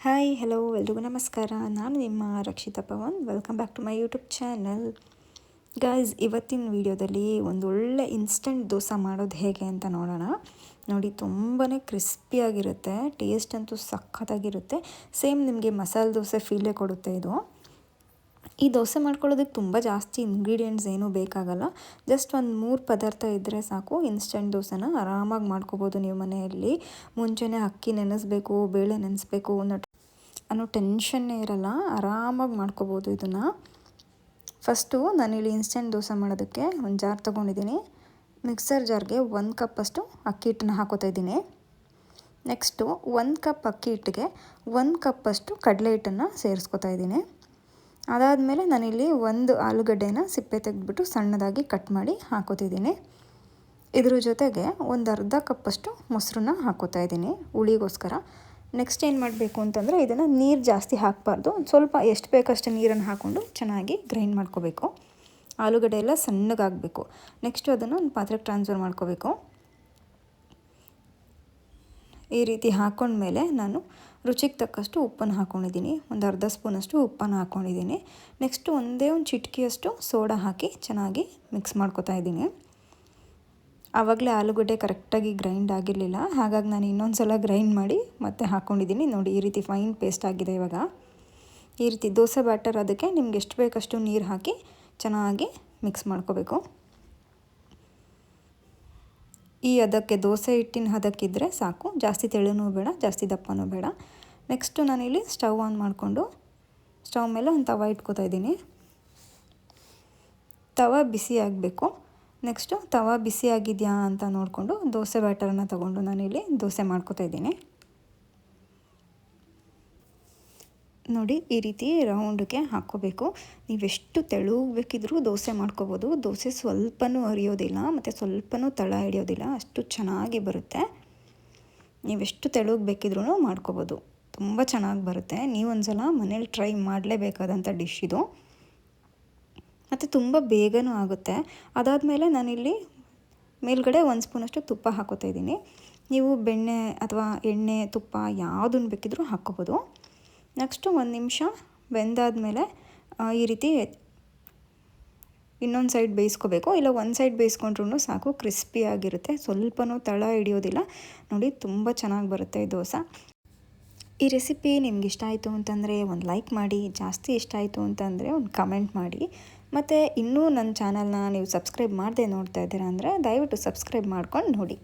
Hi hello ಎಲ್ರಿಗೂ ನಮಸ್ಕಾರ. ನಾನು ನಿಮ್ಮ Rakshita Pavan. Welcome back to my YouTube channel. Guys, ಇವತ್ತಿನ ವಿಡಿಯೋದಲ್ಲಿ ಒಂದು ಒಳ್ಳೆ ಇನ್ಸ್ಟಂಟ್ ದೋಸೆ ಮಾಡೋದು ಹೇಗೆ ಅಂತ ನೋಡೋಣ. ನೋಡಿ, ತುಂಬಾ ಕ್ರಿಸ್ಪಿಯಾಗಿರುತ್ತೆ, ಟೇಸ್ಟ್ ಅಂತೂ ಸಖತ್ತಾಗಿರುತ್ತೆ. ಸೇಮ್ ನಿಮಗೆ ಮಸಾಲೆ ದೋಸೆ ಫೀಲೇ ಕೊಡುತ್ತೆ ಇದು. ಈ ದೋಸೆ ಮಾಡ್ಕೊಳ್ಳೋದಕ್ಕೆ ತುಂಬ ಜಾಸ್ತಿ ಇಂಗ್ರೀಡಿಯೆಂಟ್ಸ್ ಏನೂ ಬೇಕಾಗಲ್ಲ. ಜಸ್ಟ್ ಒಂದು 3 ಪದಾರ್ಥ ಇದ್ದರೆ ಸಾಕು, ಇನ್ಸ್ಟಂಟ್ ದೋಸೆನ ಆರಾಮಾಗಿ ಮಾಡ್ಕೋಬೋದು ನೀವು ಮನೆಯಲ್ಲಿ. ಮುಂಚೆನೇ ಅಕ್ಕಿ ನೆನೆಸ್ಬೇಕು, ಬೇಳೆ ನೆನೆಸ್ಬೇಕು ಅನ್ನೋ ಟೆನ್ಷನ್ನೇ ಇರಲ್ಲ. ಆರಾಮಾಗಿ ಮಾಡ್ಕೋಬೋದು ಇದನ್ನು. ಫಸ್ಟು ನಾನಿಲ್ಲಿ ಇನ್ಸ್ಟಂಟ್ ದೋಸೆ ಮಾಡೋದಕ್ಕೆ ಒಂದು ಜಾರ್ ತೊಗೊಂಡಿದ್ದೀನಿ. ಮಿಕ್ಸರ್ ಜಾರ್ಗೆ 1 ಕಪ್ಪಷ್ಟು ಅಕ್ಕಿ ಹಿಟ್ಟನ್ನ ಹಾಕೋತಾ ಇದ್ದೀನಿ. ನೆಕ್ಸ್ಟು 1 ಕಪ್ ಅಕ್ಕಿ ಹಿಟ್ಟಿಗೆ 1 ಕಪ್ಪಷ್ಟು ಕಡಲೆ ಹಿಟ್ಟನ್ನು ಸೇರಿಸ್ಕೊತಾ ಇದ್ದೀನಿ. ಅದಾದಮೇಲೆ ನಾನಿಲ್ಲಿ 1 ಆಲೂಗಡ್ಡೆನ ಸಿಪ್ಪೆ ತೆಗೆದ್ಬಿಟ್ಟು ಸಣ್ಣದಾಗಿ ಕಟ್ ಮಾಡಿ ಹಾಕೋತಿದ್ದೀನಿ. ಇದ್ರ ಜೊತೆಗೆ ಒಂದು ಅರ್ಧ ಕಪ್ಪಷ್ಟು ಮೊಸರನ್ನ ಹಾಕೋತಾ ಇದ್ದೀನಿ ಹುಳಿಗೋಸ್ಕರ. ನೆಕ್ಸ್ಟ್ ಏನು ಮಾಡಬೇಕು ಅಂತಂದರೆ, ಇದನ್ನು ನೀರು ಜಾಸ್ತಿ ಹಾಕಬಾರ್ದು. ಸ್ವಲ್ಪ ಎಷ್ಟು ಬೇಕಷ್ಟು ನೀರನ್ನು ಹಾಕ್ಕೊಂಡು ಚೆನ್ನಾಗಿ ಗ್ರೈಂಡ್ ಮಾಡ್ಕೋಬೇಕು. ಆಲೂಗಡ್ಡೆ ಎಲ್ಲ ಸಣ್ಣಗಾಗಬೇಕು. ನೆಕ್ಸ್ಟು ಅದನ್ನು ಒಂದು ಪಾತ್ರೆಗೆ ಟ್ರಾನ್ಸ್ಫರ್ ಮಾಡ್ಕೋಬೇಕು. ಈ ರೀತಿ ಹಾಕ್ಕೊಂಡ್ಮೇಲೆ ನಾನು ರುಚಿಗೆ ತಕ್ಕಷ್ಟು ಉಪ್ಪನ್ನು ಹಾಕ್ಕೊಂಡಿದ್ದೀನಿ. ಒಂದು ಅರ್ಧ ಸ್ಪೂನಷ್ಟು ಉಪ್ಪನ್ನು ಹಾಕ್ಕೊಂಡಿದ್ದೀನಿ. ನೆಕ್ಸ್ಟು ಒಂದೇ ಒಂದು ಚಿಟಿಕೆಯಷ್ಟು ಸೋಡಾ ಹಾಕಿ ಚೆನ್ನಾಗಿ ಮಿಕ್ಸ್ ಮಾಡ್ಕೊತಾ ಇದ್ದೀನಿ. ಆವಾಗಲೇ ಆಲೂಗಡ್ಡೆ ಕರೆಕ್ಟಾಗಿ ಗ್ರೈಂಡ್ ಆಗಿರಲಿಲ್ಲ, ಹಾಗಾಗಿ ನಾನು ಇನ್ನೊಂದು ಸಲ ಗ್ರೈಂಡ್ ಮಾಡಿ ಮತ್ತೆ ಹಾಕ್ಕೊಂಡಿದ್ದೀನಿ. ನೋಡಿ, ಈ ರೀತಿ ಫೈನ್ ಪೇಸ್ಟ್ ಆಗಿದೆ ಇವಾಗ. ಈ ರೀತಿ ದೋಸೆ ಬ್ಯಾಟರ್ ಅದಕ್ಕೆ ನಿಮ್ಗೆ ಎಷ್ಟು ಬೇಕಷ್ಟು ನೀರು ಹಾಕಿ ಚೆನ್ನಾಗಿ ಮಿಕ್ಸ್ ಮಾಡ್ಕೋಬೇಕು. ಈ ಹದಕ್ಕೆ, ದೋಸೆ ಹಿಟ್ಟಿನ ಹದಕ್ಕಿದ್ರೆ ಸಾಕು. ಜಾಸ್ತಿ ತೆಳುನೂ ಬೇಡ, ಜಾಸ್ತಿ ದಪ್ಪನೂ ಬೇಡ. ನೆಕ್ಸ್ಟು ನಾನಿಲ್ಲಿ ಸ್ಟವ್ ಆನ್ ಮಾಡಿಕೊಂಡು ಸ್ಟವ್ ಮೇಲೆ ಒಂದು ತವ ಇಟ್ಕೋತಾ ಇದ್ದೀನಿ. ತವ ಬಿಸಿ ಆಗಬೇಕು. ನೆಕ್ಸ್ಟು ತವ ಬಿಸಿ ಆಗಿದೆಯಾ ಅಂತ ನೋಡಿಕೊಂಡು ದೋಸೆ ಬ್ಯಾಟರನ್ನು ತೊಗೊಂಡು ನಾನಿಲ್ಲಿ ದೋಸೆ ಮಾಡ್ಕೋತಾ ಇದ್ದೀನಿ. ನೋಡಿ, ಈ ರೀತಿ ರೌಂಡ್ಗೆ ಹಾಕ್ಕೋಬೇಕು. ನೀವೆಷ್ಟು ತೆಳುಗೆ ಬೇಕಿದ್ರೂ ದೋಸೆ ಮಾಡ್ಕೋಬೋದು. ದೋಸೆ ಸ್ವಲ್ಪನೂ ಹರಿಯೋದಿಲ್ಲ ಮತ್ತು ಸ್ವಲ್ಪನೂ ತಳ ಹಿಡಿಯೋದಿಲ್ಲ, ಅಷ್ಟು ಚೆನ್ನಾಗಿ ಬರುತ್ತೆ. ನೀವೆಷ್ಟು ತೆಳುಗೆ ಬೇಕಿದ್ರೂ ಮಾಡ್ಕೋಬೋದು, ತುಂಬ ಚೆನ್ನಾಗಿ ಬರುತ್ತೆ. ನೀವೊಂದು ಸಲ ಮನೇಲಿ ಟ್ರೈ ಮಾಡಲೇಬೇಕಾದಂಥ ಡಿಶ್ ಇದು, ಮತ್ತು ತುಂಬ ಬೇಗನೂ ಆಗುತ್ತೆ. ಅದಾದಮೇಲೆ ನಾನಿಲ್ಲಿ ಮೇಲ್ಗಡೆ 1 ಸ್ಪೂನಷ್ಟು ತುಪ್ಪ ಹಾಕೋತಾ ಇದ್ದೀನಿ. ನೀವು ಬೆಣ್ಣೆ ಅಥವಾ ಎಣ್ಣೆ, ತುಪ್ಪ ಯಾವುದನ್ನು ಬೇಕಿದ್ರೂ ಹಾಕ್ಕೋಬೋದು. ನೆಕ್ಸ್ಟು 1 ನಿಮಿಷ ಬೆಂದಾದಮೇಲೆ ಈ ರೀತಿ ಇನ್ನೊಂದು ಸೈಡ್ ಬೇಯಿಸ್ಕೋಬೇಕು. ಇಲ್ಲ ಒಂದು ಸೈಡ್ ಬೇಯಿಸ್ಕೊಂಡ್ರೂ ಸಾಕು, ಕ್ರಿಸ್ಪಿಯಾಗಿರುತ್ತೆ, ಸ್ವಲ್ಪನೂ ತಳ ಹಿಡಿಯೋದಿಲ್ಲ. ನೋಡಿ, ತುಂಬ ಚೆನ್ನಾಗಿ ಬರುತ್ತೆ ಈ ದೋಸೆ. ಈ ರೆಸಿಪಿ ನಿಮ್ಗೆ ಇಷ್ಟ ಆಯಿತು ಅಂತಂದರೆ ಒಂದು ಲೈಕ್ ಮಾಡಿ. ಜಾಸ್ತಿ ಇಷ್ಟ ಆಯಿತು ಅಂತಂದರೆ ಒಂದು ಕಮೆಂಟ್ ಮಾಡಿ. ಮತ್ತು ಇನ್ನೂ ನನ್ನ ಚಾನಲ್ನ ನೀವು ಸಬ್ಸ್ಕ್ರೈಬ್ ಮಾಡದೆ ನೋಡ್ತಾ ಇದ್ದೀರಾ ಅಂದರೆ ದಯವಿಟ್ಟು ಸಬ್ಸ್ಕ್ರೈಬ್ ಮಾಡ್ಕೊಂಡು ನೋಡಿ.